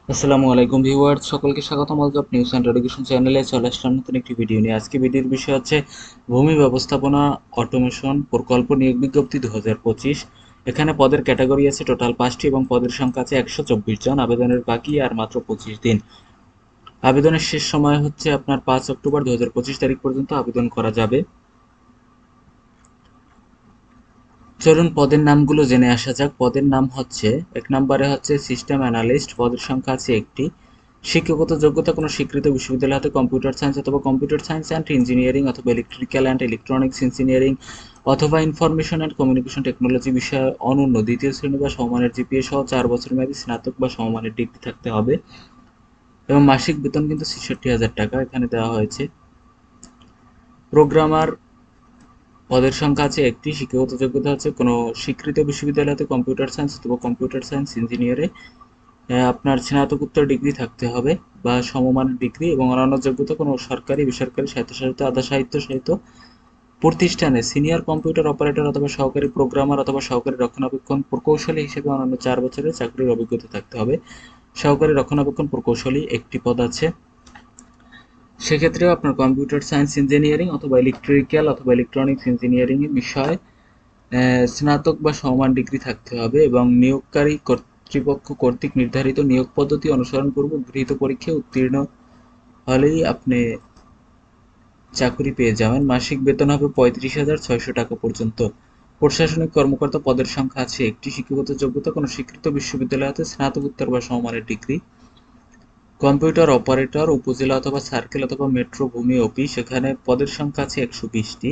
আসসালামু আলাইকুম ভিউয়ার্স, সকলকে স্বাগতম জব নিউজ অ্যান্ড এডুকেশন চ্যানেলে চলে আসলাম নতুন একটি ভিডিও নিয়ে। আজকে ভিডিওর বিষয় হচ্ছে ভূমি ব্যবস্থাপনা অটোমেশন প্রকল্প নিয়োগ বিজ্ঞপ্তি 2025। এখানে পদের ক্যাটাগরি আছে টোটাল 5টি এবং পদের সংখ্যা আছে 124 জন। আবেদনের বাকি আর মাত্র 25 দিন। আবেদনের শেষ সময় হচ্ছে আপনার 5 অক্টোবর 2025 তারিখ পর্যন্ত আবেদন করা যাবে। চলুন পদের নামগুলো জেনে আসা যাক। পদের নাম হচ্ছে, এক নম্বরে হচ্ছে সিস্টেম অ্যানালিস্ট, পদের সংখ্যা আছে একটি। শিক্ষাগত যোগ্যতা কোনো স্বীকৃত বিশ্ববিদ্যালয় হতে কম্পিউটার সায়েন্স অথবা কম্পিউটার সায়েন্স অ্যান্ড ইঞ্জিনিয়ারিং অথবা ইলেকট্রিক্যাল অ্যান্ড ইলেকট্রনিক্স ইঞ্জিনিয়ারিং অথবা ইনফরমেশন অ্যান্ড কমিউনিকেশন টেকনোলজি বিষয়ে অনন্য দ্বিতীয় শ্রেণী বা সমমানের জিপিএ সহ 4 বছর মেয়াদী স্নাতক বা সমমানের ডিগ্রি থাকতে হবে এবং মাসিক বেতন কিন্তু 66,000 টাকা এখানে দেওয়া হয়েছে। প্রোগ্রামার, পদের সংখ্যা আছে একটি। শিক্ষাগত যোগ্যতা হচ্ছে কোনো স্বীকৃত বিশ্ববিদ্যালয়তে কম্পিউটার সায়েন্স অথবা কম্পিউটার সায়েন্স ইঞ্জিনিয়ারে আপনার স্নাতকোত্তর ডিগ্রি থাকতে হবে বা সমমানের ডিগ্রি, এবং অন্যান্য যোগ্যতা কোনো সরকারি বেসরকারি স্বায়ত্তশাসিত আধা স্বায়ত্তশাসিত প্রতিষ্ঠানে সিনিয়র কম্পিউটার অপারেটর অথবা সহকারী প্রোগ্রামার অথবা সহকারী রক্ষণাবেক্ষণ প্রকৌশলী হিসেবে অন্যান্য 4 বছরের চাকরির অভিজ্ঞতা থাকতে হবে। সহকারী রক্ষণাবেক্ষণ প্রকৌশলী একটি পদ আছে। সেক্ষেত্রেও আপনার কম্পিউটার সায়েন্স ইঞ্জিনিয়ারিং অথবা ইলেকট্রিক্যাল অথবা ইলেকট্রনিক্স ইঞ্জিনিয়ারিং এর বিষয়ে স্নাতক বা সমমান ডিগ্রি থাকতে হবে এবং নিয়োগকারী কর্তৃপক্ষ কর্তৃক নির্ধারিত নিয়োগ পদ্ধতি অনুসরণপূর্বক গৃহীত পরীক্ষায় উত্তীর্ণ হলেই আপনি চাকরি পেয়ে যাবেন। মাসিক বেতন হবে 35,600 টাকা পর্যন্ত। প্রশাসনিক কর্মকর্তা, পদের সংখ্যা আছে একটি। শিক্ষাগত যোগ্যতা কোনো স্বীকৃত বিশ্ববিদ্যালয় হতে স্নাতকোত্তর বা সমমানের ডিগ্রি। কম্পিউটার অপারেটর, উপজেলা অথবা সার্কেল অথবা মেট্রো ভূমি অফিস, এখানে পদের সংখ্যা আছে 120টি।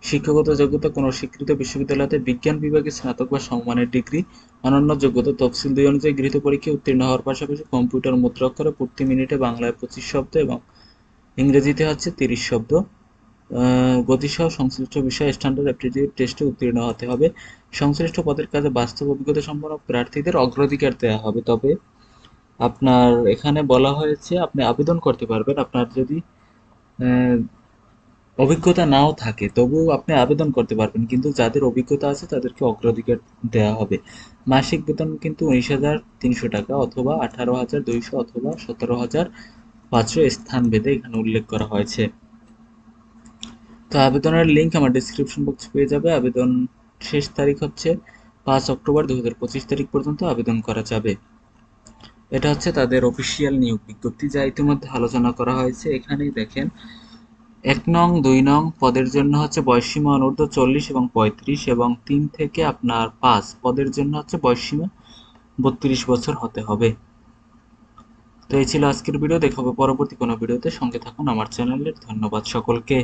শিক্ষাগত যোগ্যতা কোনো স্বীকৃত বিশ্ববিদ্যালয়তে বিজ্ঞান বিভাগে স্নাতক বা সমমানের ডিগ্রি। অন্যান্য যোগ্যতা তফসিল 2 অনুযায়ী গৃহীত পরীক্ষায় উত্তীর্ণ হওয়ার পাশাপাশি কম্পিউটার মুদ্রা অক্ষরে প্রতি মিনিটে বাংলায় 25 শব্দ এবং ইংরেজিতে হচ্ছে 30 শব্দ গতিসহ সংশ্লিষ্ট বিষয়ে স্ট্যান্ডার্ড অ্যাপটিটিউড টেস্টে উত্তীর্ণ হতে হবে। সংশ্লিষ্ট পদের কাজে বাস্তব অভিজ্ঞতা সম্পন্ন প্রার্থীদের অগ্রাধিকার দেওয়া হবে। তবে আপনার এখানে বলা হয়েছে আপনি আবেদন করতে পারবেন। আপনার যদি আহ, অভিজ্ঞতা নাও থাকে তবুও আপনি আবেদন করতে পারবেন, কিন্তু যাদের অভিজ্ঞতা আছে তাদেরকে অগ্রাধিকার দেওয়া হবে। মাসিক বেতন কিন্তু 19,300 টাকা অথবা 18,200 অথবা 17,500 স্থান ভেদে এখানে উল্লেখ করা হয়েছে। তো আবেদনের লিঙ্ক আমার ডিসক্রিপশন বক্সে পেয়ে যাবে। আবেদন শেষ তারিখ হচ্ছে 5 অক্টোবর 2025 তারিখ পর্যন্ত আবেদন করা যাবে। এটা হচ্ছে তাদের অফিসিয়াল নিয়োগ বিজ্ঞপ্তি, যা ইতিমধ্যে আলোচনা করা হয়েছে। এখানেই দেখেন, 1 নং 2 নং পদের জন্য হচ্ছে বয়সসীমা অনূর্ধ্ব 40 এবং 35, এবং 3 থেকে আপনার 5 পদের জন্য হচ্ছে বয়সসীমা 32 বছর হতে হবে। তো এই ছিল আজকের ভিডিও। দেখা হবে পরবর্তী কোনো ভিডিওতে। সঙ্গে থাকুন আমার চ্যানেলের। ধন্যবাদ সকলকে।